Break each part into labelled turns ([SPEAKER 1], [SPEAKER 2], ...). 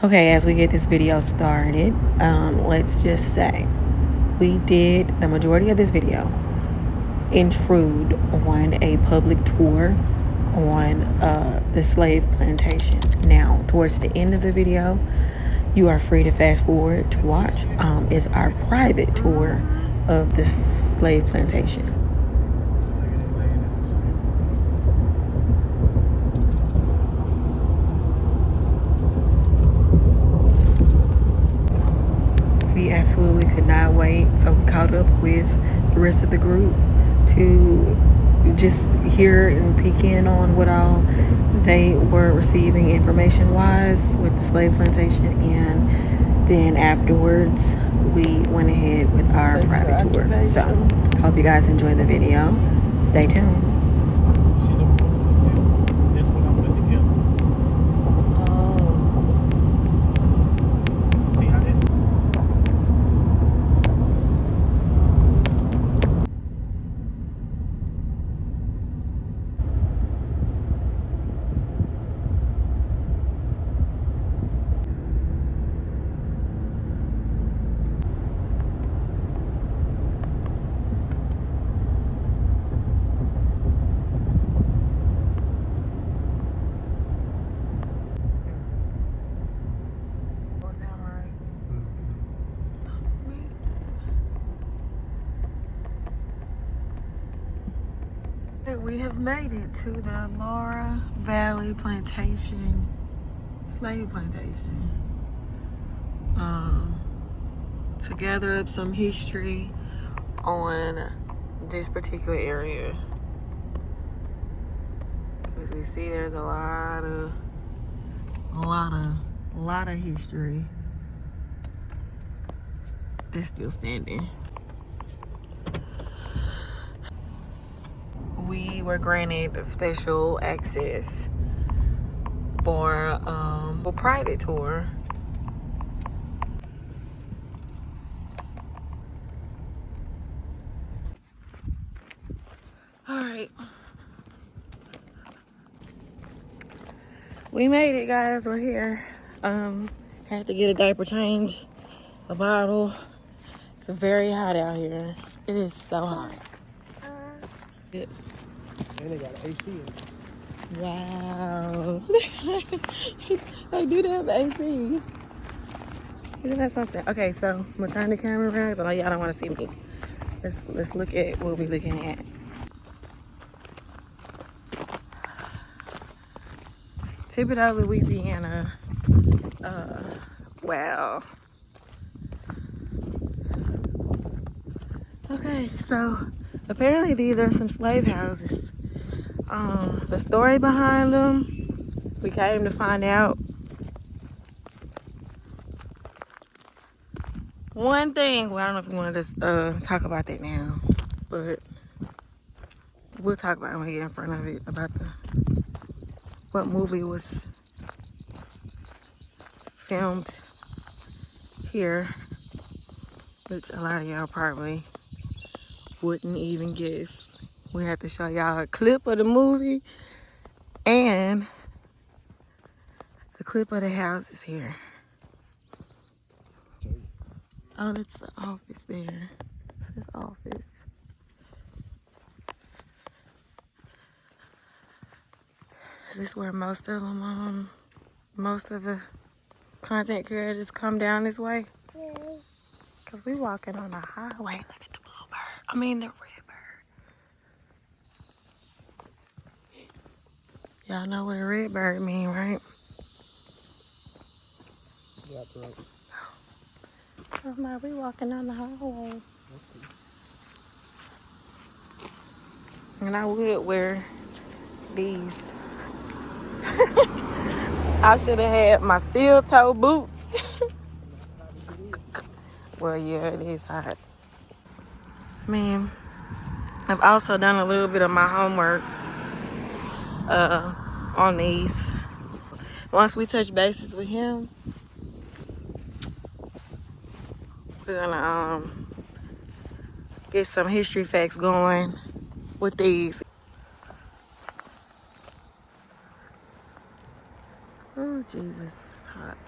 [SPEAKER 1] Okay, as we get this video started, let's just say we did the majority of this video intrude on a public tour on the slave plantation. Now, towards the end of the video, you are free to fast forward to watch, is our private tour of the slave plantation. We absolutely could not wait, so we caught up with the rest of the group to just hear and peek in on what all they were receiving information wise with the slave plantation, and then afterwards we went ahead with our private tour. So I hope you guys enjoy the video. Stay tuned. We have made it to the Laurel Valley Plantation, slave plantation. To gather up some history on this particular area, because we see there's a lot of history that's still standing. We were granted special access for a private tour. All right, we made it, guys. We're here. Had to get a diaper change, a bottle. It's very hot out here. It is so hot.
[SPEAKER 2] And they got an AC in it.
[SPEAKER 1] Wow. They do have the AC. Isn't that something? Okay, so I'm gonna turn the camera around because I know y'all don't want to see me. Let's look at what we're looking at. Thibodaux, Louisiana. Wow. Okay, so apparently these are some slave houses. The story behind them, we came to find out. One thing, well, I don't know if we want to just talk about that now, but we'll talk about it when we get in front of it, about what movie was filmed here, which a lot of y'all probably wouldn't even guess. We have to show y'all a clip of the movie and a clip of the houses here. Oh, that's the office there. This is office. Is this where most of them, most of the content creators come down this way? Yeah. Cause we walking on a highway. Look at the bluebird. I mean the red bird. Y'all know what a red bird mean, right?
[SPEAKER 2] Yeah, that's right.
[SPEAKER 1] Oh, we walking on the highway. And I would wear these. I should have had my steel toe boots. Well, yeah, it is hot. Man, I've also done a little bit of my homework on these. Once we touch bases with him, we're gonna get some history facts going with these. Oh, Jesus, it's hot.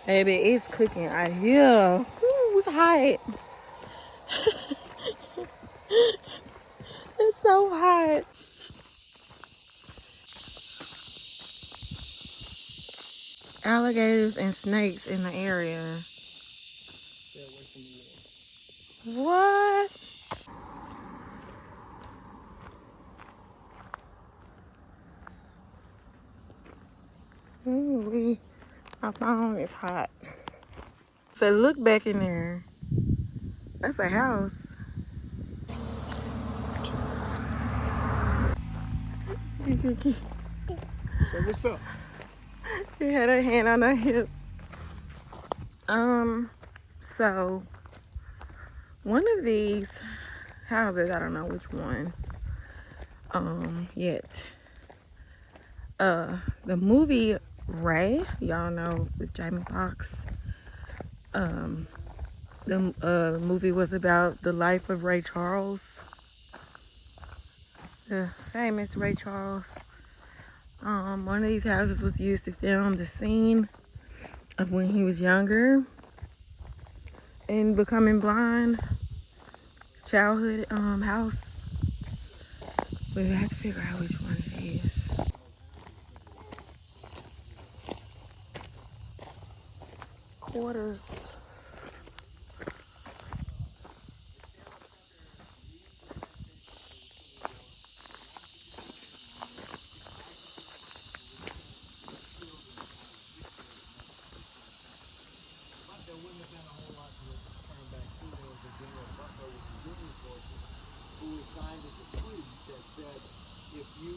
[SPEAKER 1] Baby, it's cooking out here. Ooh, it's hot. It's so hot. Alligators and snakes in the area.
[SPEAKER 2] Stay away from the water.
[SPEAKER 1] What? Ooh, my phone is hot. So look back in there. That's a house.
[SPEAKER 2] So what's up?
[SPEAKER 1] She had her hand on her hip. So one of these houses, I don't know which one, yet. The movie Ray, y'all know, with Jamie Foxx. The movie was about the life of Ray Charles, the famous Ray Charles. One of these houses was used to film the scene of when he was younger and becoming blind. Childhood house. We have to figure out which one it is. Quarters.
[SPEAKER 3] Who was signed as a treaty that said if you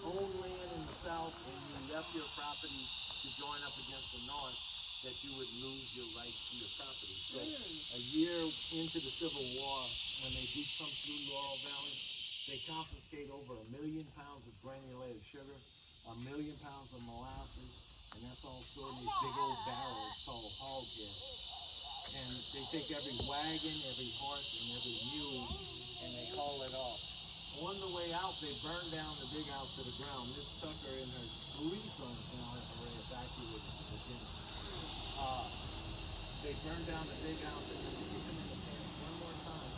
[SPEAKER 3] own land in the South and you left your property to join up against the North, that you would lose your rights to your property. So a year into the Civil War, when they do come through Laurel Valley, they confiscate over 1 million pounds of granulated sugar, 1 million pounds of molasses, and that's all stored in these big old barrels called hog gas. And they take every wagon, every horse, and every mule, and they haul it off. On the way out, they burn down the big house to the ground. Miss Tucker and her 3 sons now have to evacuated to Virginia. They burn down the big house, and then they kick them in the pants one more time.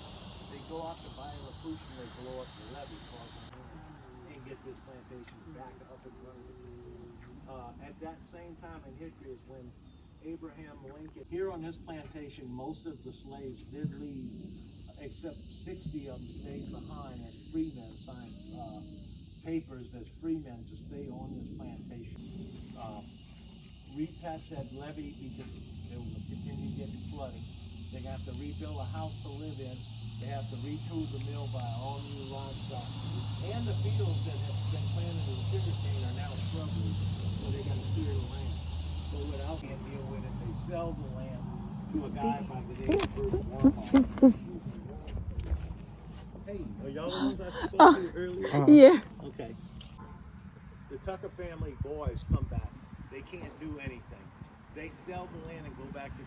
[SPEAKER 3] They go off to buy a Lapuche, and they blow up the levee, and get this plantation back up and running. At that same time in history is when Abraham Lincoln, here on this plantation, most of the slaves did leave, except 60 of them stayed behind as freemen, signed papers as freemen to stay on this plantation. Repatch that levee because it will continue to get flooding. They have to rebuild a house to live in. They have to retool the mill by all new livestock. And the fields that have been planted with sugarcane are now shrubbery, so they got to clear the land. So without can't deal with it, they sell the land to a guy by the name of Bruce Warhol. Hey, are y'all the ones I spoke to earlier?
[SPEAKER 1] Yeah.
[SPEAKER 3] Okay. The Tucker family boys come back. They can't do anything. They sell the land and go back to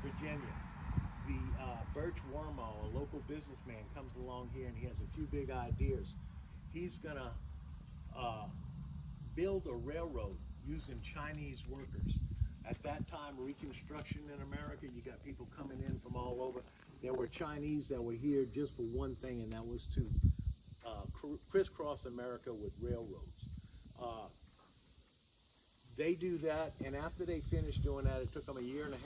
[SPEAKER 3] Virginia. The Birch Wormall, a local businessman, comes along here and he has a few big ideas. He's gonna build a railroad using Chinese workers. At that time, Reconstruction in America, you got people coming in from all over. There were Chinese that were here just for one thing, and that was to crisscross America with railroads. They do that, and after they finished doing that, it took them 1.5 years.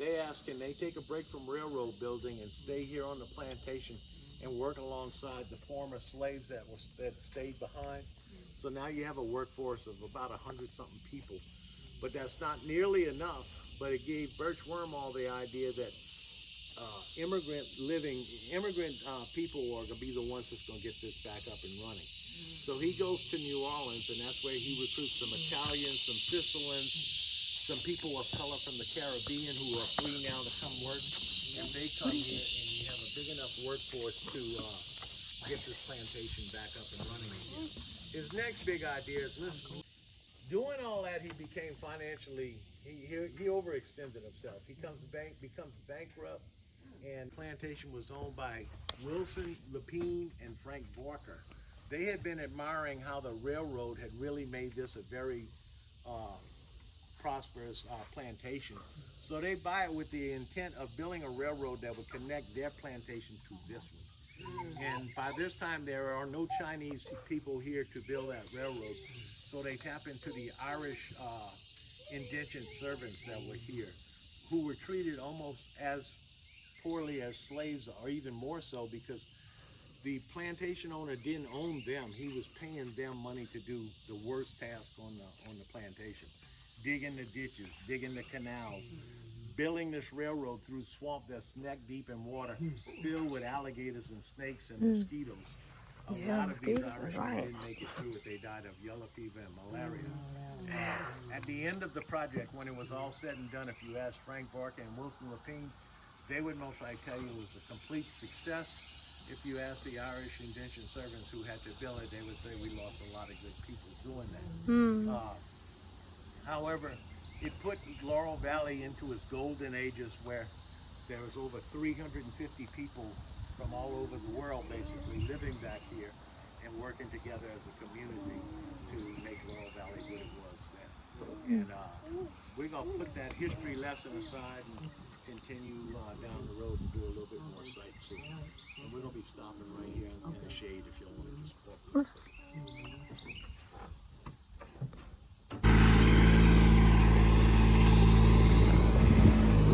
[SPEAKER 3] They asked, can they take a break from railroad building and stay here on the plantation and work alongside the former slaves that stayed behind? So now you have a workforce of about 100-something people, but that's not nearly enough. But it gave Birch Wormall the idea that immigrant people are going to be the ones that's going to get this back up and running. So he goes to New Orleans, and that's where he recruits some Italians, some Sicilians, some people of color from the Caribbean who are free now to come work, and they come here, and you have a big enough workforce to get this plantation back up and running again. His next big idea is, listen, doing all that, he became financially, he overextended himself. He becomes bankrupt, and plantation was owned by Wilson Lepine and Frank Barker. They had been admiring how the railroad had really made this a very prosperous plantation. So they buy it with the intent of building a railroad that would connect their plantation to this one. And by this time, there are no Chinese people here to build that railroad. So they tap into the Irish indentured servants that were here, who were treated almost as poorly as slaves, or even more so, because the plantation owner didn't own them. He was paying them money to do the worst task on the plantation. Digging the ditches, digging the canals, building this railroad through swamp that's neck deep in water, filled with alligators and snakes and mosquitoes. A lot of these Irishmen didn't make it through it. They died of yellow fever and malaria. At the end of the project, when it was all said and done, if you ask Frank Barker and Wilson Lapine, they would most likely tell you it was a complete success. If you ask the Irish indentured servants who had to build it, they would say we lost a lot of good people doing that. However, it put Laurel Valley into its golden ages, where there was over 350 people from all over the world basically living back here and working together as a community to make Laurel Valley what it was then. And we're going to put that history lesson aside and continue down the road and do a little bit more sightseeing. And we're going to be stopping right here in the shade if you want to support.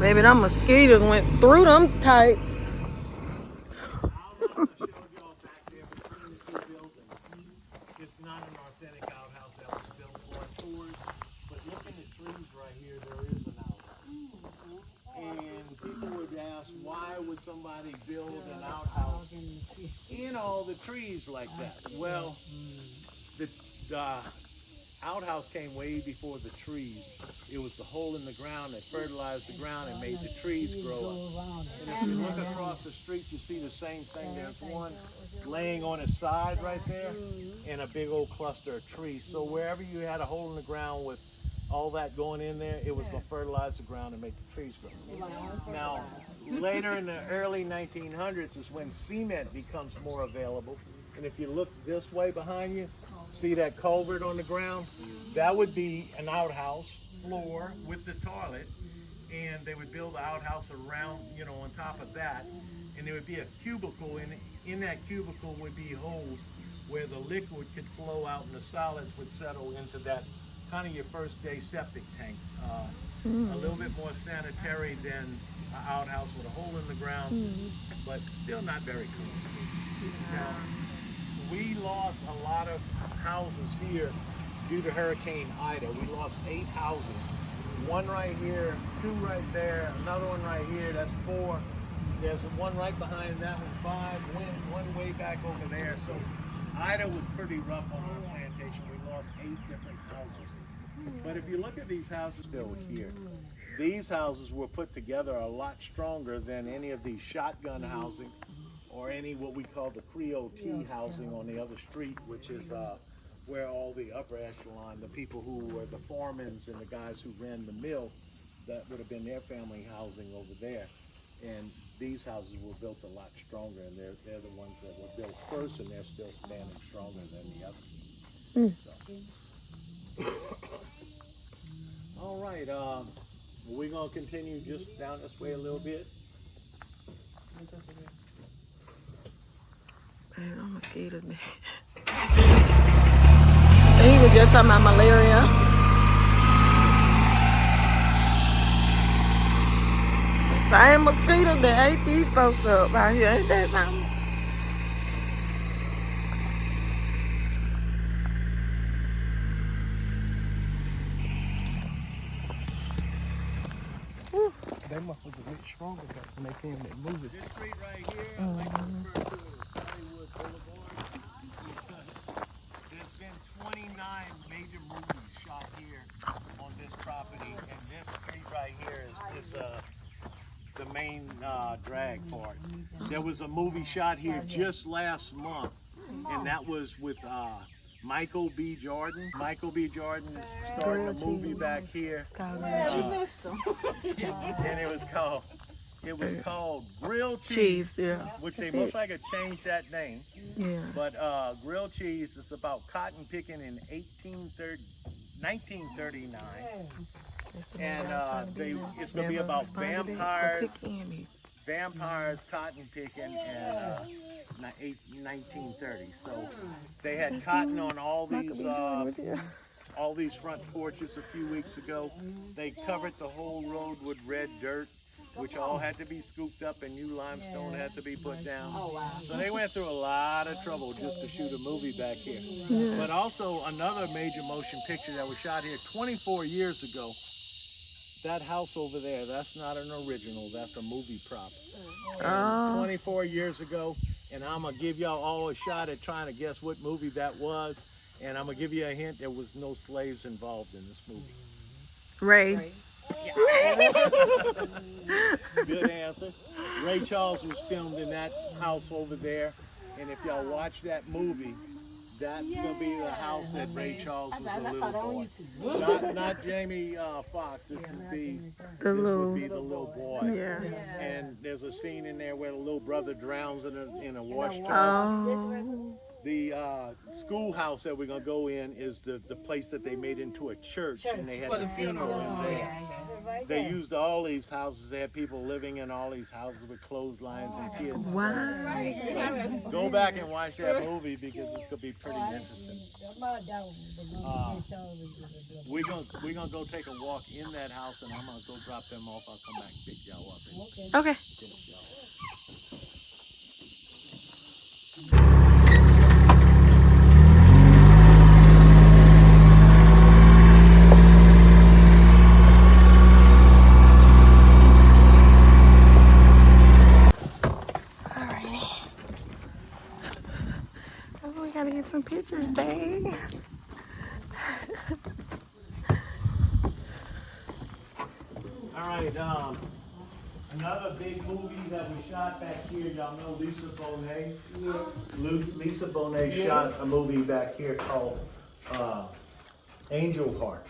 [SPEAKER 1] Baby, them mosquitoes went through them tight.
[SPEAKER 3] It's not an authentic outhouse that was built for tours, but look in the trees right here, there is an outhouse. And people would ask, why would somebody build an outhouse in all the trees like that? Well, the outhouse came way before the trees. It was the hole in the ground that fertilized the ground and made the trees grow up. And if you look across the street, you see the same thing. There's one laying on its side right there and a big old cluster of trees. So wherever you had a hole in the ground with all that going in there, it was going to fertilize the ground and make the trees grow. Now, later in the early 1900s is when cement becomes more available. And if you look this way behind you, see that culvert on the ground? That would be an outhouse floor with the toilet, and they would build the outhouse around, on top of that, and there would be a cubicle, and in that cubicle would be holes where the liquid could flow out and the solids would settle into that, kind of your first day septic tanks. A little bit more sanitary than an outhouse with a hole in the ground, but still not very cool. Now, we lost a lot of houses here due to Hurricane Ida. We lost 8 houses. One right here, 2 right there, another one right here, that's 4. There's one right behind that one, 5, one way back over there. So Ida was pretty rough on our plantation. We lost 8 different houses. But if you look at these houses still here, these houses were put together a lot stronger than any of these shotgun housing or any what we call the Creole T housing on the other street, which is where all the upper echelon, the people who were the foremans and the guys who ran the mill, that would have been their family housing over there. And these houses were built a lot stronger, and they're the ones that were built first, and they're still standing stronger than the others. So. All right, we're gonna continue just down this way a little bit.
[SPEAKER 1] Man, them mosquitoes, man. He was just talking about malaria. The same mosquitoes that ate these folks up out here. Ain't that something?
[SPEAKER 2] They was a bit stronger back when they came and moved it.
[SPEAKER 3] This street right here, I like to refer to as Hollywood Boulevard, because there's been 29 major movies shot here on this property, and this street right here is the main drag part. There was a movie shot here just last month, and that was with Michael B. Jordan. Michael B. Jordan started a movie back here. And it was called Grilled Cheese,
[SPEAKER 1] yeah.
[SPEAKER 3] which they most likely changed that name.
[SPEAKER 1] Yeah.
[SPEAKER 3] But Grilled Cheese is about cotton picking in 1830. 1939. And it's going to be about vampires, cotton picking, and 1930. So they had cotton on all these front porches a few weeks ago. They covered the whole road with red dirt, which all had to be scooped up, and new limestone had to be put down. So they went through a lot of trouble just to shoot a movie back here. But also another major motion picture that was shot here 24 years ago. That house over there, that's not an original, that's a movie prop. And 24 years ago, and I'm gonna give y'all all a shot at trying to guess what movie that was. And I'm gonna give you a hint, there was no slaves involved in this movie.
[SPEAKER 1] Ray.
[SPEAKER 3] Good answer. Ray Charles was filmed in that house over there. And if y'all watch that movie, that's gonna be the house that Ray Charles was a little boy. Not Jamie Foxx. This would be the little boy.
[SPEAKER 1] Yeah.
[SPEAKER 3] And there's a scene in there where the little brother drowns in a wash tub.
[SPEAKER 1] Oh.
[SPEAKER 3] The schoolhouse that we're gonna go in is the place that they made into a church, and they had a funeral in there. They used all these houses. They had people living in all these houses with clotheslines and kids.
[SPEAKER 1] Wow.
[SPEAKER 3] Go back and watch that movie because it's gonna be pretty interesting. We're gonna go take a walk in that house, and I'm gonna go drop them off. I'll come back and pick y'all up.
[SPEAKER 1] Okay.
[SPEAKER 3] Finish y'all.
[SPEAKER 1] Gotta get some pictures, babe.
[SPEAKER 3] All right, another big movie that we shot back here, y'all know Lisa Bonet? Yes. Lisa Bonet shot a movie back here called Angel Heart.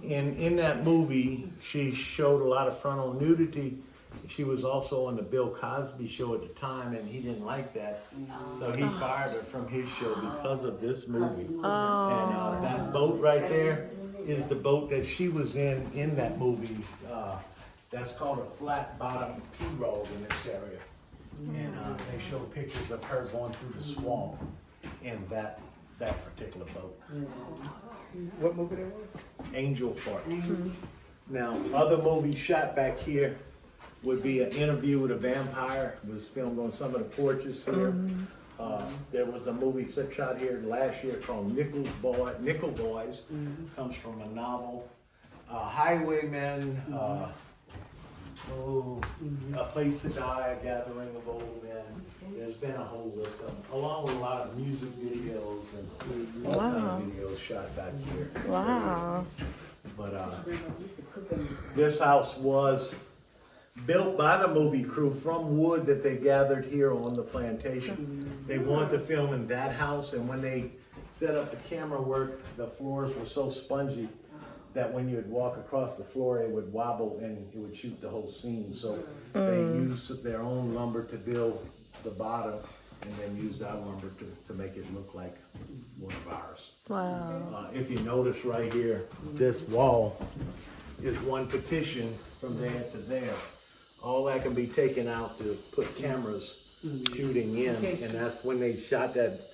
[SPEAKER 3] And in that movie, she showed a lot of frontal nudity. She was also on the Bill Cosby show at the time, and he didn't like that. So he fired her from his show because of this movie. And that boat right there is the boat that she was in that movie. That's called a flat bottom pirogue in this area. And they show pictures of her going through the swamp in that particular boat.
[SPEAKER 2] What movie that was?
[SPEAKER 3] Angel Heart. Now, other movies shot back here would be An Interview with a Vampire. It was filmed on some of the porches here. There was a movie shot here last year called Nickel Boys. Comes from a novel. Highwaymen, A Place to Die, A Gathering of Old Men. There's been a whole list of them, along with a lot of music videos and all kinds of videos shot back here.
[SPEAKER 1] Wow.
[SPEAKER 3] But this house was built by the movie crew from wood that they gathered here on the plantation. They wanted to film in that house, and when they set up the camera work, the floors were so spongy that when you'd walk across the floor, it would wobble and it would shoot the whole scene. So they used their own lumber to build the bottom, and then used our lumber to make it look like one of ours.
[SPEAKER 1] Wow.
[SPEAKER 3] If you notice right here, this wall is one petition from there to there. All that can be taken out to put cameras shooting in, and that's when they shot that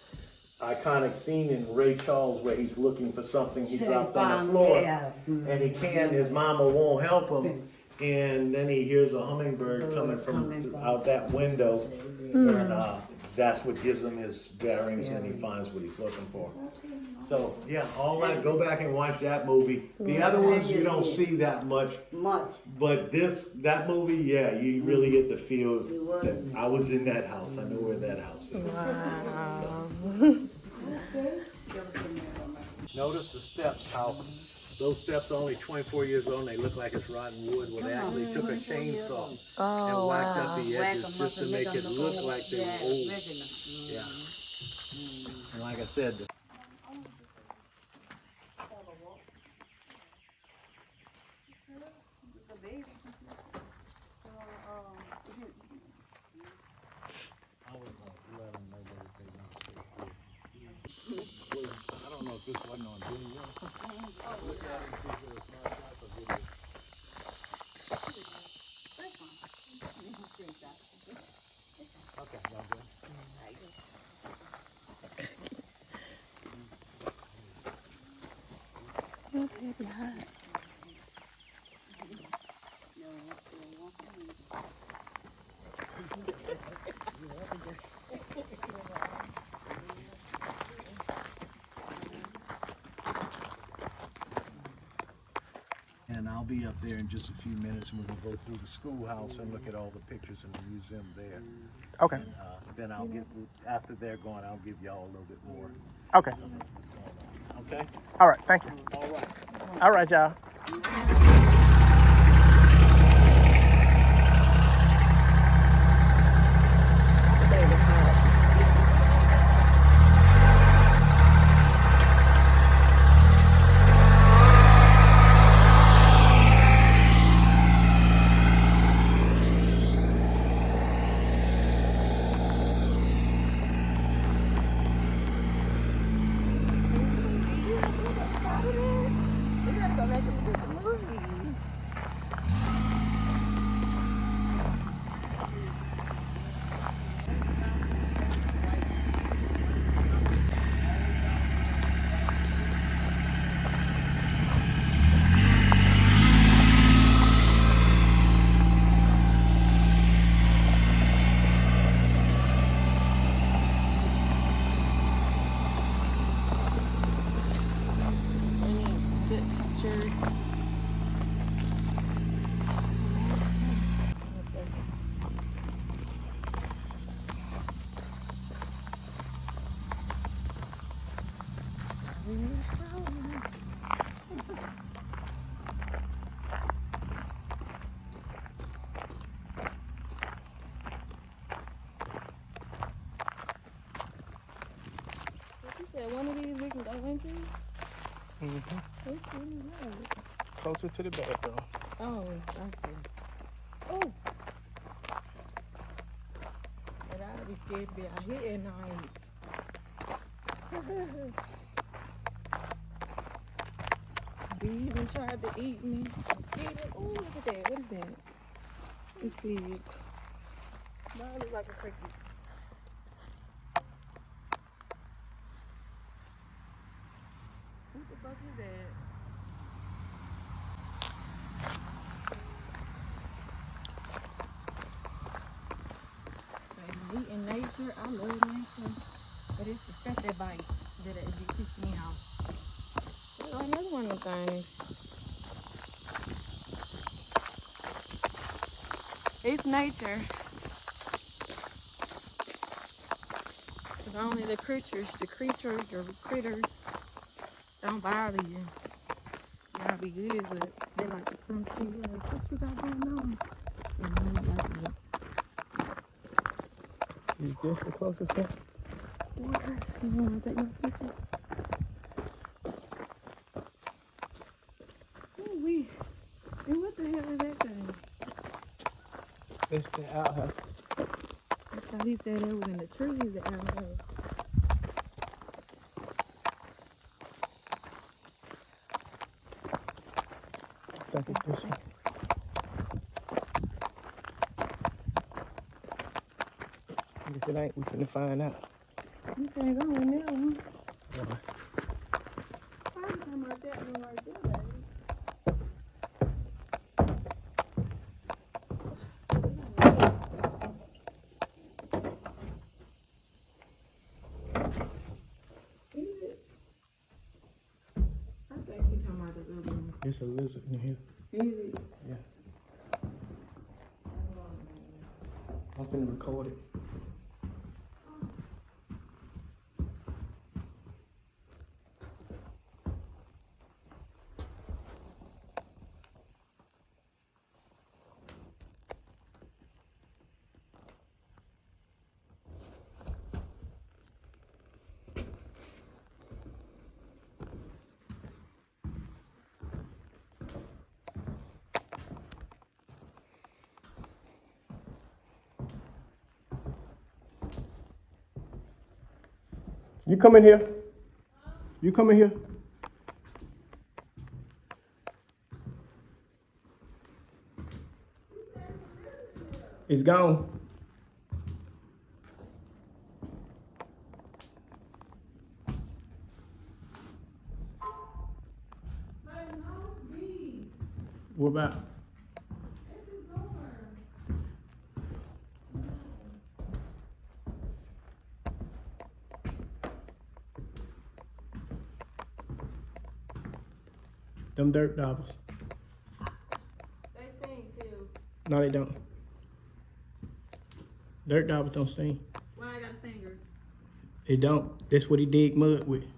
[SPEAKER 3] iconic scene in Ray Charles where he's looking for something he dropped on the floor, and he can't, his mama won't help him, and then he hears a hummingbird coming from out that window, and that's what gives him his bearings, and he finds what he's looking for. So yeah, all that, go back and watch that movie. The other ones you don't see that much, but that movie, yeah, you really get the feel that I was in that house. I know where that house is.
[SPEAKER 1] Wow.
[SPEAKER 3] Notice the steps, how those steps are only 24 years old and they look like it's rotten wood. Well, they actually took a chainsaw and whacked up the edges just to make it look like they were old. Yeah. And like I said, I don't know if this wasn't on Look at it and see if it was my shots or video. Okay, y'all good.
[SPEAKER 1] Okay, be hot.
[SPEAKER 3] And I'll be up there in just a few minutes, and we're gonna go through the schoolhouse and look at all the pictures in the museum there.
[SPEAKER 2] Okay.
[SPEAKER 3] Then I'll get, after they're gone, I'll give y'all a little bit more
[SPEAKER 2] Okay.
[SPEAKER 3] of what's going on. Okay?
[SPEAKER 2] All right. Thank you.
[SPEAKER 3] All right.
[SPEAKER 2] All right, y'all.
[SPEAKER 1] One of these we can go into?
[SPEAKER 2] Mm-hmm.
[SPEAKER 1] Which one is that?
[SPEAKER 2] Closer to the bathroom.
[SPEAKER 1] Oh, I see. Oh. But I'd be scared to be out here at night. Bees and tried to eat me. Oh, look at that. What is that? It's big. Mine looks like a cricket. What the fuck is that? Like, in nature, I love nature. But it's that bite that it keeps me off. Oh, another one of them things. It's nature. But only the critters don't bother you. Y'all be good, but they like to come see you like, what you got going on? And then you got to
[SPEAKER 2] Is this the closest one?
[SPEAKER 1] what? You want to take my picture? Ooh, wee. And what the hell is that thing?
[SPEAKER 2] It's the outhouse.
[SPEAKER 1] I thought he said it was in the trees, the outhouse.
[SPEAKER 2] I think it's this one. If it ain't, we finna find out.
[SPEAKER 1] You can't go in there, huh?
[SPEAKER 2] Yeah.
[SPEAKER 1] I'm talking about that one right there, baby. Is it? I think you're talking about the other one.
[SPEAKER 2] It's a lizard in here.
[SPEAKER 1] Is it?
[SPEAKER 2] Yeah. I'm finna record it. You come in here. You come in here. It's gone. What about? Them dirt daubers.
[SPEAKER 1] They sting still.
[SPEAKER 2] No, they don't. Dirt daubers don't sting.
[SPEAKER 1] Why I got a stinger?
[SPEAKER 2] They don't. That's what he dig mud with.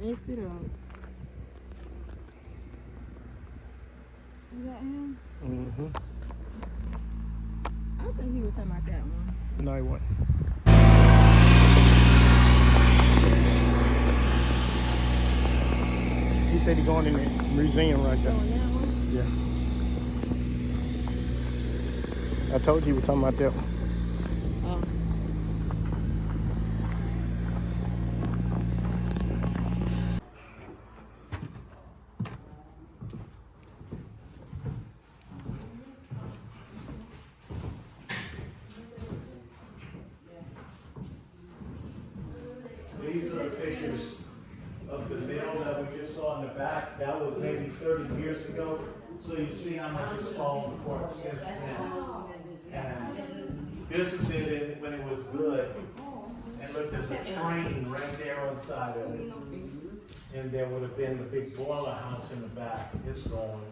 [SPEAKER 1] Messed it up. Is that him?
[SPEAKER 2] Mm-hmm.
[SPEAKER 1] I think he was talking about that one.
[SPEAKER 2] No, he wasn't. He said he going in the museum right there.
[SPEAKER 1] Going that one?
[SPEAKER 2] Yeah. I told you he was talking about that one.
[SPEAKER 1] Oh.
[SPEAKER 3] These are pictures of the mill that we just saw in the back. That was maybe 30 years ago. So you see how much it's fallen apart since then. And this is it when it was good. And look, there's a train right there on the side of it. And there would have been the big boiler house in the back. It's going.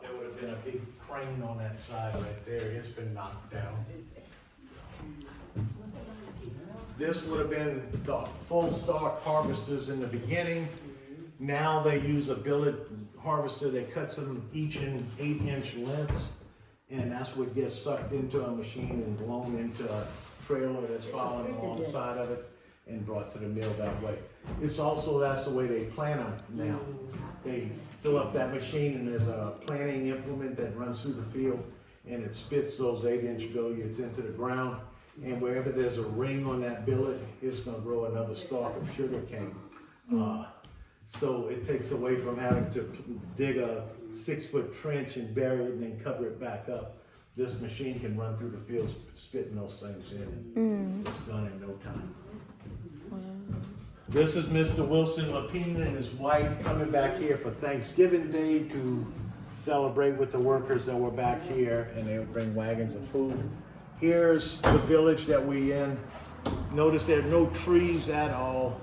[SPEAKER 3] There would have been a big crane on that side right there. It's been knocked down. This would have been the full stock harvesters in the beginning. Now they use a billet harvester that cuts them each in 8-inch lengths. And that's what gets sucked into a machine and blown into a trailer that's following alongside of it and brought to the mill that way. It's also, that's the way they plant them now. They fill up that machine and there's a planting implement that runs through the field and it spits those 8-inch billiards into the ground. And wherever there's a ring on that billet, it's gonna grow another stalk of sugar cane. So it takes away from having to dig a 6-foot trench and bury it and then cover it back up. This machine can run through the field spitting those things in. It's done in no time. This is Mr. Wilson Lapine and his wife coming back here for Thanksgiving Day to celebrate with the workers that were back here, and they would bring wagons of food. Here's the village that we in. Notice there are no trees at all.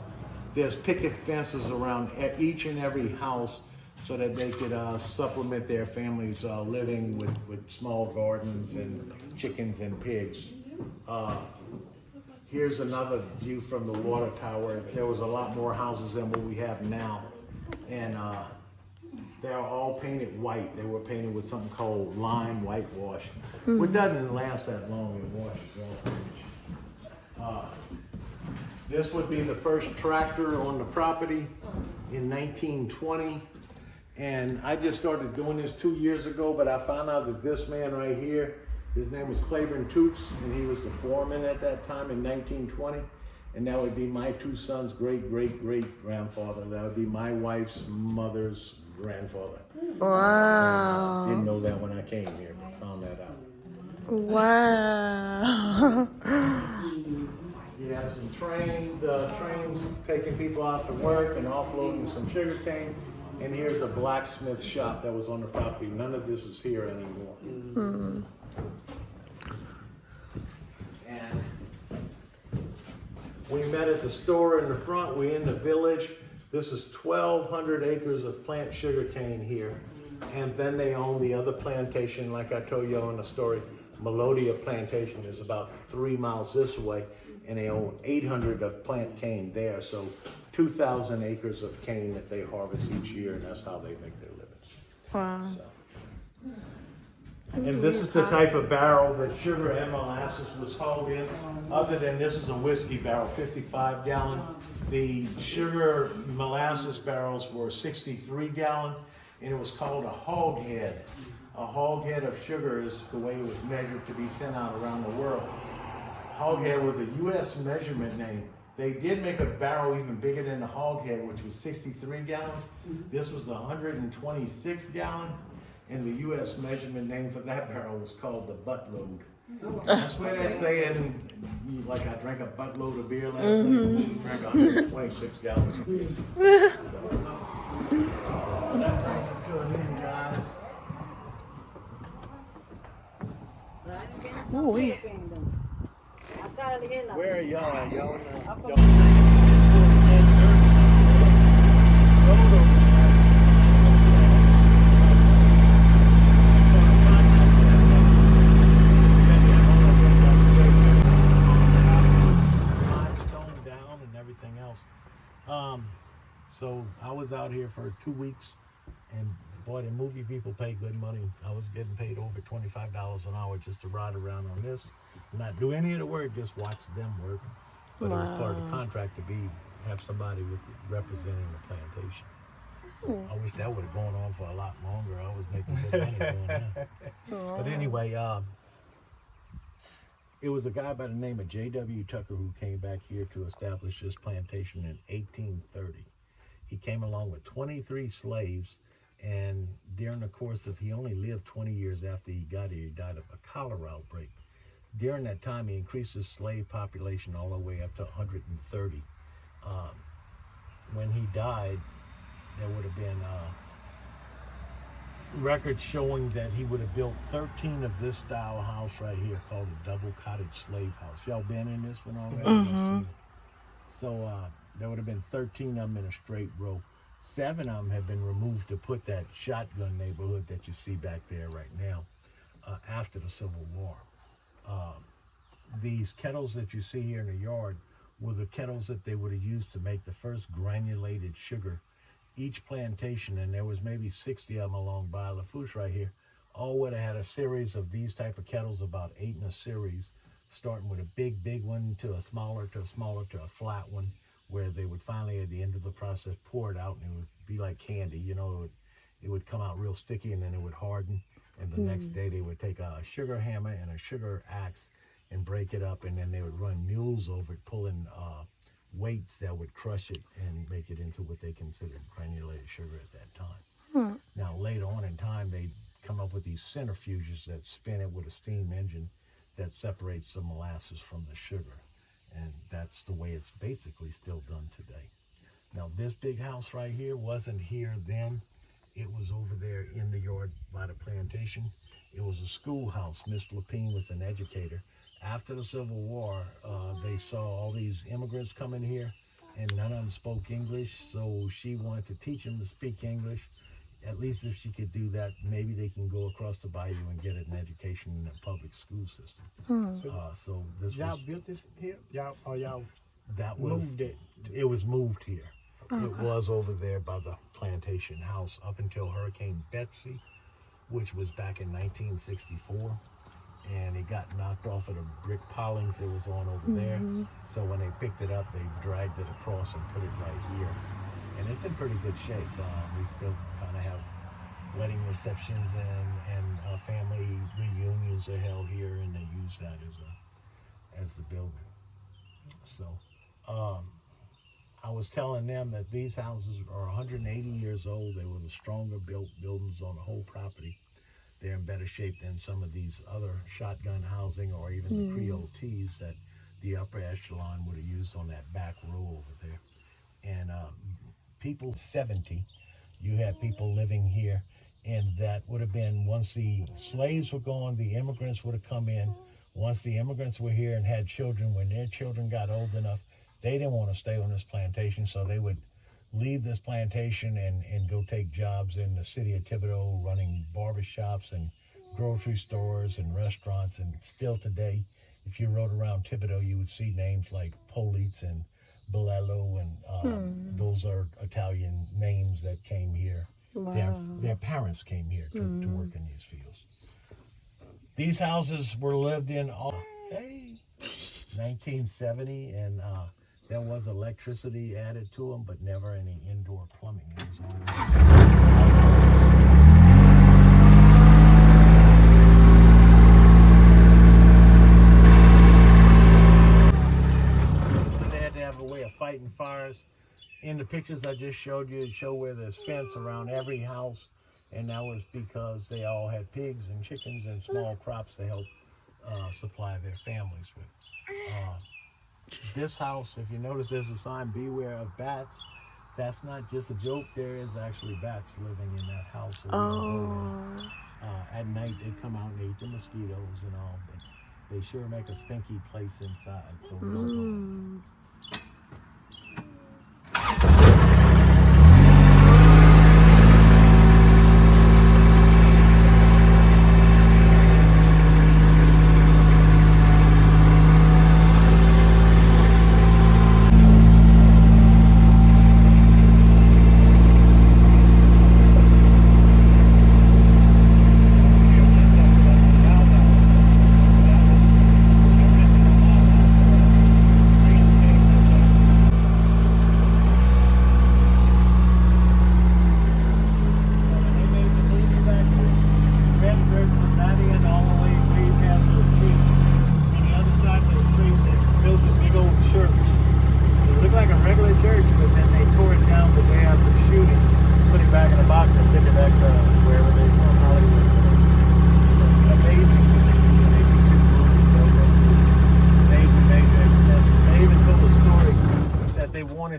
[SPEAKER 3] There's picket fences around each and every house so that they could supplement their families' living with small gardens and chickens and pigs. Here's another view from the water tower. There was a lot more houses than what we have now. And they're all painted white. They were painted with something called lime whitewash. It doesn't last that long, it washes off. This would be the first tractor on the property in 1920. And I just started doing this 2 years ago, but I found out that this man right here, his name was Claiborne Toots, and he was the foreman at that time in 1920. And that would be my 2 sons' great-great-great-grandfather. That would be my wife's mother's grandfather.
[SPEAKER 1] Wow.
[SPEAKER 3] Didn't know that when I came here, but found that out.
[SPEAKER 1] Wow.
[SPEAKER 3] You have some trains taking people out to work and offloading some sugar cane. And here's a blacksmith shop that was on the property. None of this is here anymore. And we met at the store in the front. We're in the village. This is 1,200 acres of plant sugar cane here. And then they own the other plantation, like I told you on the story. Melodia Plantation is about 3 miles this way, and they own 800 of plant cane there. So 2,000 acres of cane that they harvest each year, and that's how they make their living.
[SPEAKER 1] Wow.
[SPEAKER 3] So. And this is the type of barrel that sugar and molasses was hauled in. Other than this is a whiskey barrel, 55 gallon. The sugar molasses barrels were 63 gallon, and it was called a hog head. A hog head of sugar is the way it was measured to be sent out around the world. Hog head was a U.S. measurement name. They did make a barrel even bigger than the hog head, which was 63 gallons. This was 126 gallon. And the U.S. measurement name for that barrel was called the buttload. That's where that saying, like I drank a buttload of beer last night, drank 126 gallons of beer. So that brings it to an end, guys. Where are y'all at? So I was out here for 2 weeks, and boy, the movie people pay good money. I was getting paid over $25 an hour just to ride around on this, not do any of the work, just watch them work. But it was part of the contract to have somebody representing the plantation. So I wish that would have gone on for a lot longer. I was making good money doing that. But anyway, it was a guy by the name of J.W. Tucker who came back here to establish this plantation in 1830. He came along with 23 slaves, and during the course of, he only lived 20 years after he got here, he died of a cholera outbreak. During that time, he increased his slave population all the way up to 130. When he died, there would have been records showing that he would have built 13 of this style house right here called a double cottage slave house. Y'all been in this one already? So there would have been 13 of them in a straight row. 7 of them have been removed to put that shotgun neighborhood that you see back there right now after the Civil War. These kettles that you see here in the yard were the kettles that they would have used to make the first granulated sugar. Each plantation, and there was maybe 60 of them along by Lafourche right here, all would have had a series of these type of kettles, about 8 in a series, starting with a big one to a smaller to a flat one, where they would finally, at the end of the process, pour it out, and it would be like candy. You know, it would come out real sticky, and then it would harden. And the next day, they would take a sugar hammer and a sugar axe and break it up, and then they would run mules over it, pulling weights that would crush it and make it into what they considered granulated sugar at that time. Now, later on in time, they come up with these centrifuges that spin it with a steam engine that separates the molasses from the sugar. And that's the way it's basically still done today. Now, this big house right here wasn't here then. It was over there in the yard by the plantation. It was a schoolhouse. Miss Lapine was an educator. After the Civil War, they saw all these immigrants coming here, and none of them spoke English, so she wanted to teach them to speak English. At least if she could do that, maybe they can go across the bayou and get an education in the public school system. So this
[SPEAKER 2] Y'all
[SPEAKER 3] was...
[SPEAKER 2] built this here? Y'all
[SPEAKER 3] That was...
[SPEAKER 2] moved it?
[SPEAKER 3] It was moved here. It was over there by the plantation house up until Hurricane Betsy, which was back in 1964. And it got knocked off of the brick pilings it was on over there. So when they picked it up, they dragged it across and put it right here. And it's in pretty good shape. We still kind of have wedding receptions and family reunions are held here, and they use that as the building. So I was telling them that these houses are 180 years old. They were the stronger built buildings on the whole property. They're in better shape than some of these other shotgun housing or even the Creole teas that the upper echelon would have used on that back row over there. And people 70, you had people living here, and that would have been, once the slaves were gone, the immigrants would have come in. Once the immigrants were here and had children, when their children got old enough, they didn't want to stay on this plantation, so they would leave this plantation and go take jobs in the city of Thibodaux, running barbershops and grocery stores and restaurants. And still today, if you rode around Thibodaux, you would see names like Politz and Bolello, and those are Italian names that came here. Their parents came here to work in these fields. These houses were lived in all 1970, and there was electricity added to them, but never any indoor plumbing. It was only they had to have a way of fighting fires. In the pictures I just showed you, it showed where there's fence around every house, and that was because they all had pigs and chickens and small crops to help supply their families with. This house, if you notice, there's a sign, beware of bats. That's not just a joke. There is actually bats living in that house. So at night, they come out and eat the mosquitoes and all, but they sure make a stinky place inside. So we don't go.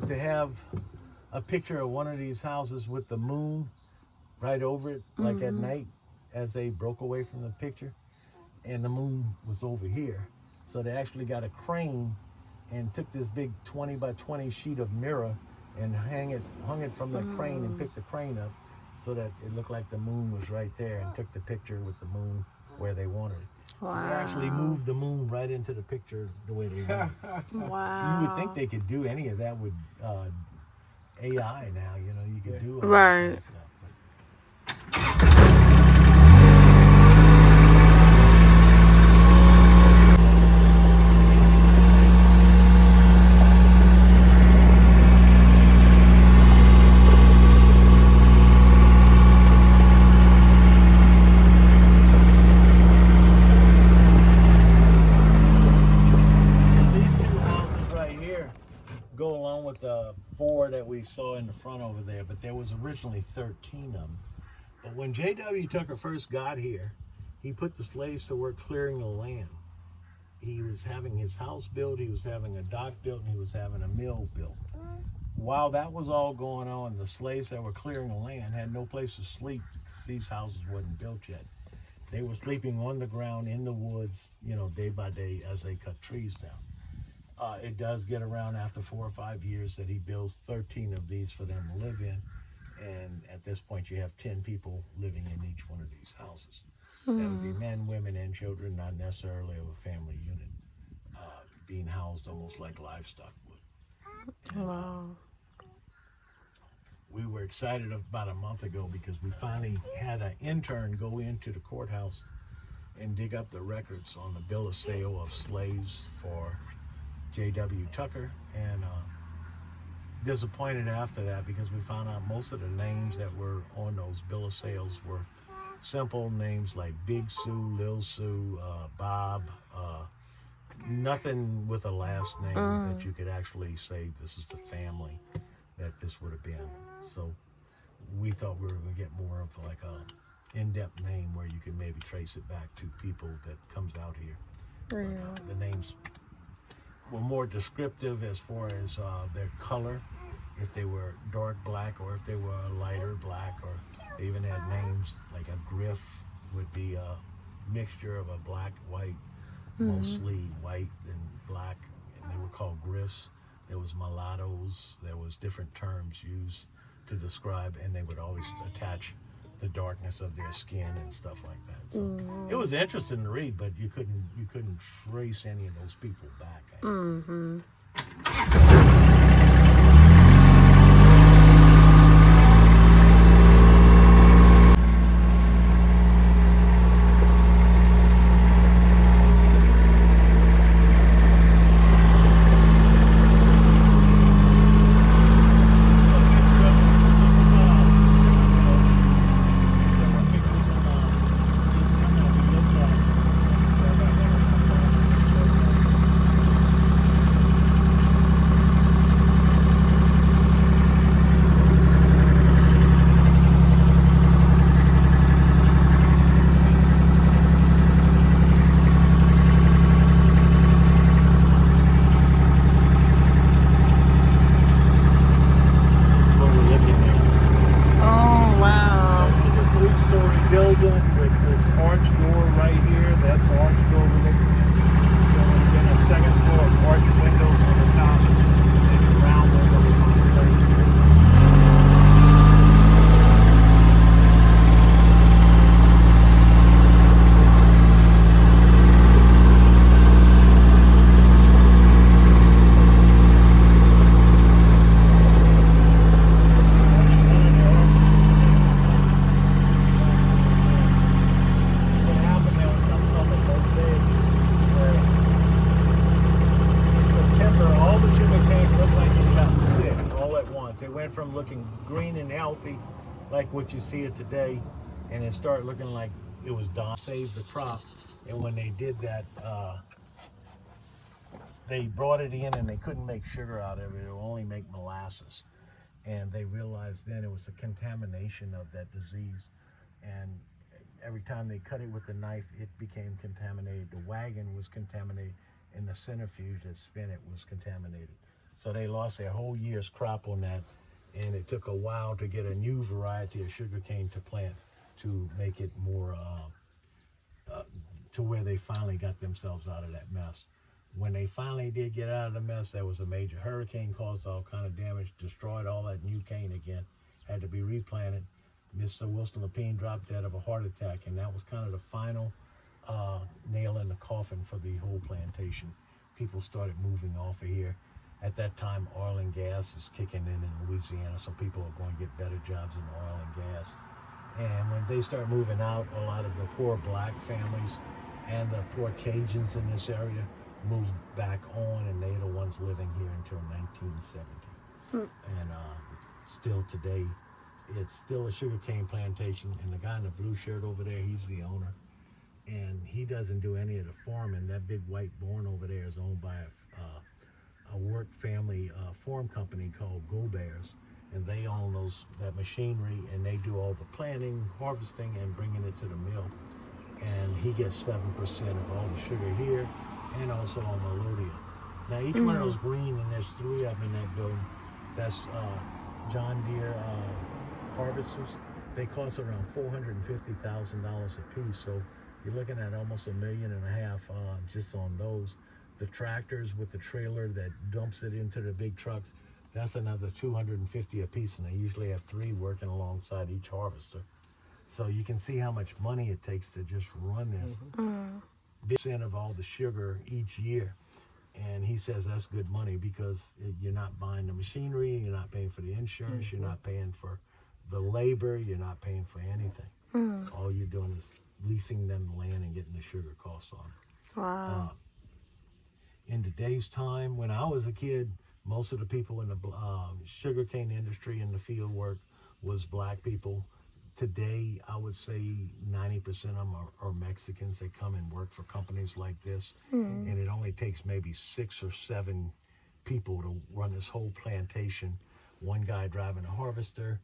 [SPEAKER 3] To have a picture of one of these houses with the moon right over it, like at night, as they broke away from the picture, and the moon was over here. So they actually got a crane and took this big 20 by 20 sheet of mirror and hung it from the crane and picked the crane up so that it looked like the moon was right there, and took the picture with the moon where they wanted it. Wow. So they actually moved the moon right into the picture the way they wanted it.
[SPEAKER 1] Wow.
[SPEAKER 3] You would think they could do any of that with AI now, you know, you could do all
[SPEAKER 1] right.
[SPEAKER 3] that stuff. Go along with the 4 that we saw in the front over there, but there was originally 13 of them. But when J.W. Tucker first got here, he put the slaves to work clearing the land. He was having his house built, he was having a dock built, and he was having a mill built. While that was all going on, the slaves that were clearing the land had no place to sleep. These houses wasn't built yet. They were sleeping on the ground in the woods, you know, day by day as they cut trees down. It does get around after 4 or 5 years that he builds 13 of these for them to live in. And at this point, you have 10 people living in each one of these houses. That would be men, women, and children, not necessarily of a family unit, being housed almost like livestock would.
[SPEAKER 1] Wow.
[SPEAKER 3] We were excited about a month ago because we finally had an intern go into the courthouse and dig up the records on the bill of sale of slaves for J.W. Tucker, and disappointed after that because we found out most of the names that were on those bill of sales were simple names like Big Sue, Lil Sue, Bob, nothing with a last name that you could actually say this is the family that this would have been. So we thought we were going to get more of like a in-depth name where you could maybe trace it back to people that comes out here.
[SPEAKER 1] Yeah.
[SPEAKER 3] The names were more descriptive as far as their color, if they were dark black or if they were a lighter black, or they even had names like a griff would be a mixture of a black, white, mostly white and black, and they were called griffs. There was mulattoes, there was different terms used to describe, and they would always attach the darkness of their skin and stuff like that. So it was interesting to read, but you couldn't trace any of those people back. arch door right here. That's the arch door we're looking at. So then a second floor of arch windows on the top, and a round windows on the third floor. From looking green and healthy like what you see it today, and it started looking like it was dying. Save the crop, and when they did that, they brought it in and they couldn't make sugar out of it. It would only make molasses, and they realized then it was a contamination of that disease, and every time they cut it with the knife, it became contaminated. The wagon was contaminated, and the centrifuge that spin it was contaminated. So they lost their whole year's crop on that. And it took a while to get a new variety of sugarcane to plant to make it more, to where they finally got themselves out of that mess. When they finally did get out of the mess, there was a major hurricane, caused all kind of damage, destroyed all that new cane again, had to be replanted. Mr. Wilson Lapine dropped dead of a heart attack, and that was kind of the final nail in the coffin for the whole plantation. People started moving off of here. At that time, oil and gas is kicking in Louisiana, so people are going to get better jobs in oil and gas. And when they start moving out, a lot of the poor black families and the poor Cajuns in this area moved back on, and they're the ones living here until 1970. And still today, it's still a sugarcane plantation, and the guy in the blue shirt over there, he's the owner. And he doesn't do any of the farming. That big white barn over there is owned by a work family farm company called Go Bears, and they own that machinery, and they do all the planting, harvesting, and bringing it to the mill. And he gets 7% of all the sugar here, and also on Melodia. Now each one of those green, and there's 3 of them in that building, that's John Deere harvesters. They cost around $450,000 a piece, so you're looking at almost $1.5 million just on those. The tractors with the trailer that dumps it into the big trucks, that's another $250 a piece, and they usually have 3 working alongside each harvester. So you can see how much money it takes to just run this. Big percent of all the sugar each year, and he says that's good money because you're not buying the machinery, you're not paying for the insurance, you're not paying for the labor, you're not paying for anything. All you're doing is leasing them the land and getting the sugar costs on it.
[SPEAKER 1] Wow.
[SPEAKER 3] In today's time, when I was a kid, most of the people in the sugarcane industry and the field work was black people. Today, I would say 90% of them are Mexicans. They come and work for companies like this, and it only takes maybe 6 or 7 people to run this whole plantation. One guy driving a harvester,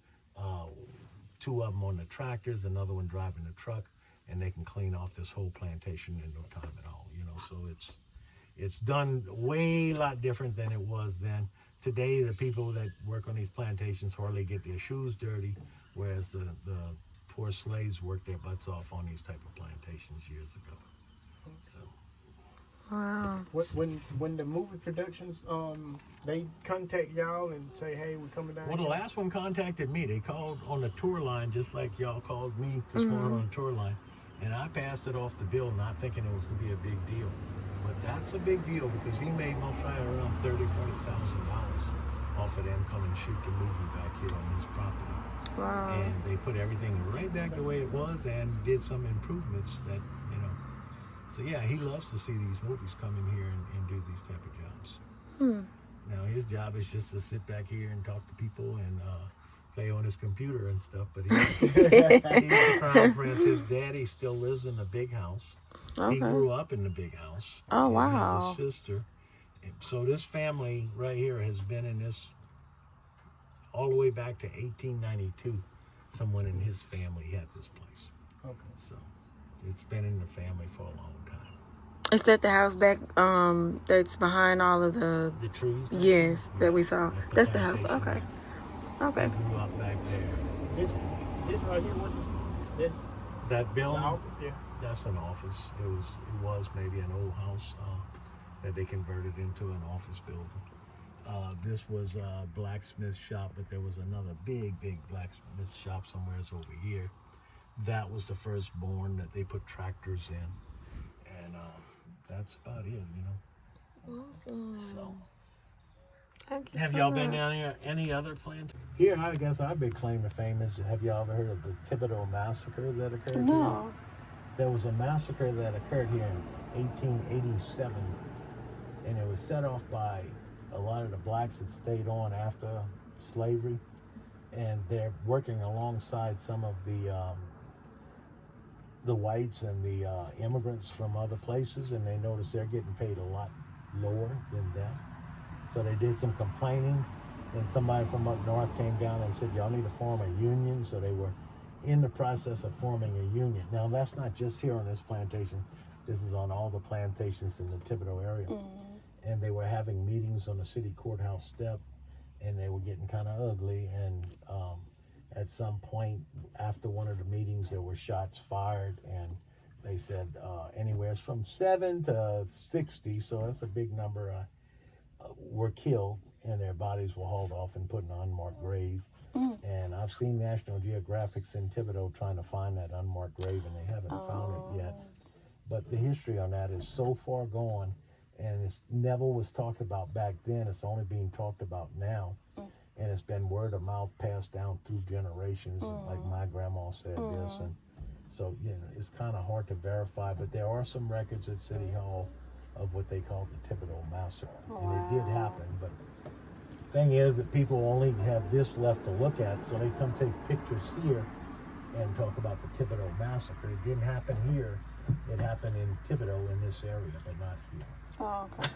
[SPEAKER 3] 2 of them on the tractors, another one driving the truck, and they can clean off this whole plantation in no time at all. So it's done way a lot different than it was then. Today, the people that work on these plantations hardly get their shoes dirty, whereas the poor slaves worked their butts off on these type of plantations years ago. So.
[SPEAKER 1] Wow.
[SPEAKER 2] When the movie productions, they contact y'all and say, hey, we're coming down.
[SPEAKER 3] Well, the last one contacted me. They called on the tour line, just like y'all called me this morning on the tour line. And I passed it off to Bill, not thinking it was going to be a big deal. But that's a big deal because he made most probably around $30,000, $40,000 off of them coming to shoot the movie back here on his property.
[SPEAKER 1] Wow.
[SPEAKER 3] And they put everything right back the way it was and did some improvements that, So yeah, he loves to see these movies come in here and do these type of jobs. Now his job is just to sit back here and talk to people and play on his computer and stuff. But he's the crown prince. His daddy still lives in the big house.
[SPEAKER 1] Okay.
[SPEAKER 3] He grew up in the big house.
[SPEAKER 1] Oh,
[SPEAKER 3] and
[SPEAKER 1] wow.
[SPEAKER 3] has a sister. And so this family right here has been in this all the way back to 1892. Someone in his family had this place.
[SPEAKER 2] Okay.
[SPEAKER 3] So it's been in the family for a long time.
[SPEAKER 1] Is that the house back that's behind all of the
[SPEAKER 3] trees?
[SPEAKER 1] Yes, that we saw. That's the house.
[SPEAKER 3] plantation.
[SPEAKER 1] Okay. Okay.
[SPEAKER 3] He grew up back there.
[SPEAKER 2] This right here, what is this?
[SPEAKER 3] That building?
[SPEAKER 2] Yeah.
[SPEAKER 3] that's an office. It was maybe an old house that they converted into an office building. This was a blacksmith shop, but there was another big blacksmith shop somewhere over here. That was the firstborn that they put tractors in, and that's about it,
[SPEAKER 1] Awesome.
[SPEAKER 3] So,
[SPEAKER 1] Thank you
[SPEAKER 3] have
[SPEAKER 1] so
[SPEAKER 3] y'all
[SPEAKER 1] much.
[SPEAKER 3] been down here any other plant? Here, I guess our big claim to fame is, have y'all ever heard of the Thibodaux Massacre that occurred here?
[SPEAKER 1] No.
[SPEAKER 3] There was a massacre that occurred here in 1887, and it was set off by a lot of the blacks that stayed on after slavery, and they're working alongside some of the whites and the immigrants from other places, and they noticed they're getting paid a lot lower than them. So they did some complaining, and somebody from up north came down and said, y'all need to form a union. So they were in the process of forming a union. Now, that's not just here on this plantation. This is on all the plantations in the Thibodaux area. And they were having meetings on the city courthouse step, and they were getting kind of ugly. And at some point after one of the meetings, there were shots fired, and they said anywhere from 7 to 60, so that's a big number, were killed, and their bodies were hauled off and put in an unmarked grave. And I've seen National Geographics in Thibodaux trying to find that unmarked grave, and they haven't found it yet. But the history on that is so far gone, and it's never was talked about back then. It's only being talked about now, and it's been word of mouth passed down through generations. Like my grandma said this, and so it's kind of hard to verify. But there are some records at City Hall of what they call the Thibodaux Massacre, and it did happen. But thing is that people only have this left to look at, so they come take pictures here and talk about the Thibodaux Massacre. It didn't happen here. It happened in Thibodaux in this area, but not here.
[SPEAKER 1] Oh, okay.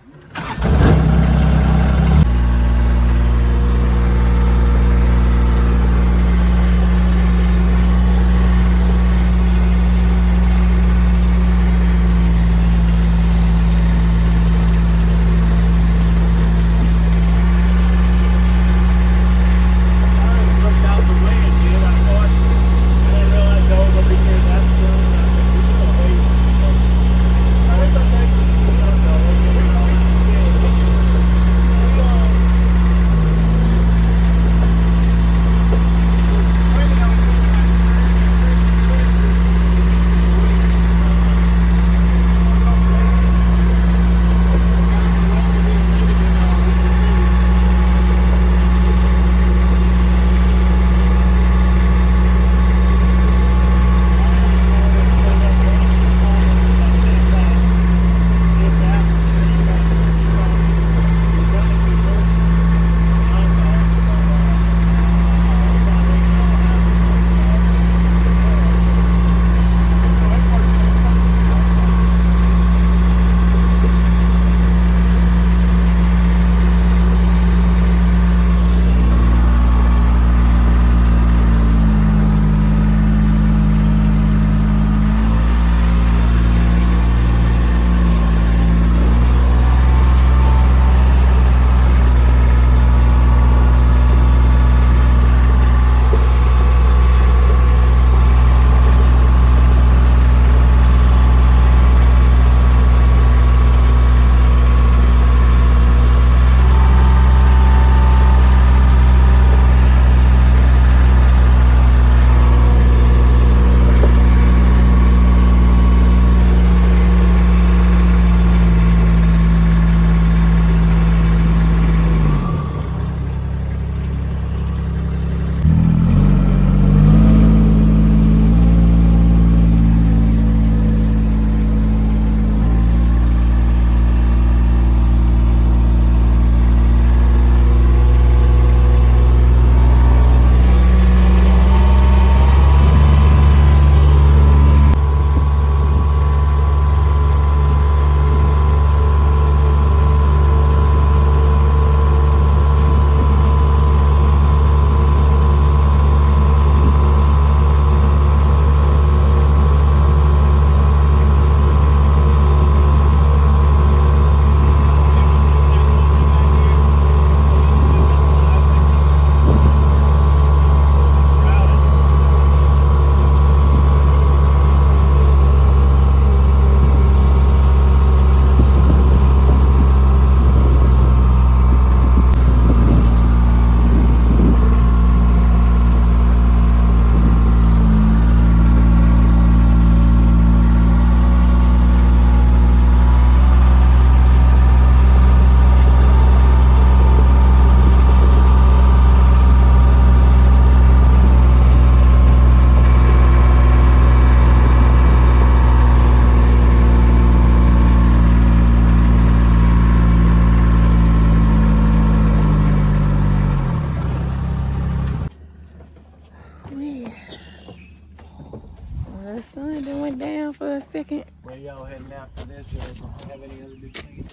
[SPEAKER 1] The sun done went down for a second.
[SPEAKER 3] Where y'all heading after this? Y'all don't have any other big plans?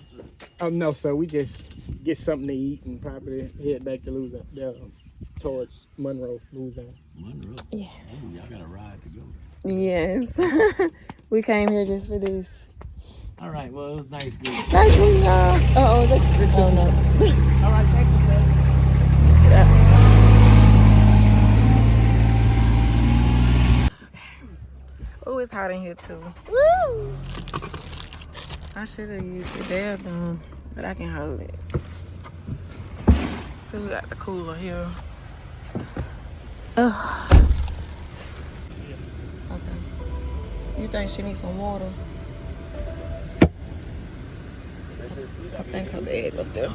[SPEAKER 2] No, sir. We just get something to eat and probably head back to Louisiana, towards Monroe, Louisiana.
[SPEAKER 3] Monroe?
[SPEAKER 1] Yes.
[SPEAKER 3] Oh, y'all got a ride to go.
[SPEAKER 1] Yes. We came here just for this.
[SPEAKER 3] All right, well, it was nice meeting you.
[SPEAKER 1] Nice meeting y'all. Oh no.
[SPEAKER 2] All right, thank you, sir.
[SPEAKER 1] Oh, it's hot in here too. Woo! I should have used the bathroom, but I can hold it. So we got the cooler here. Ugh. Okay. You think she needs some water? I think her bag up there.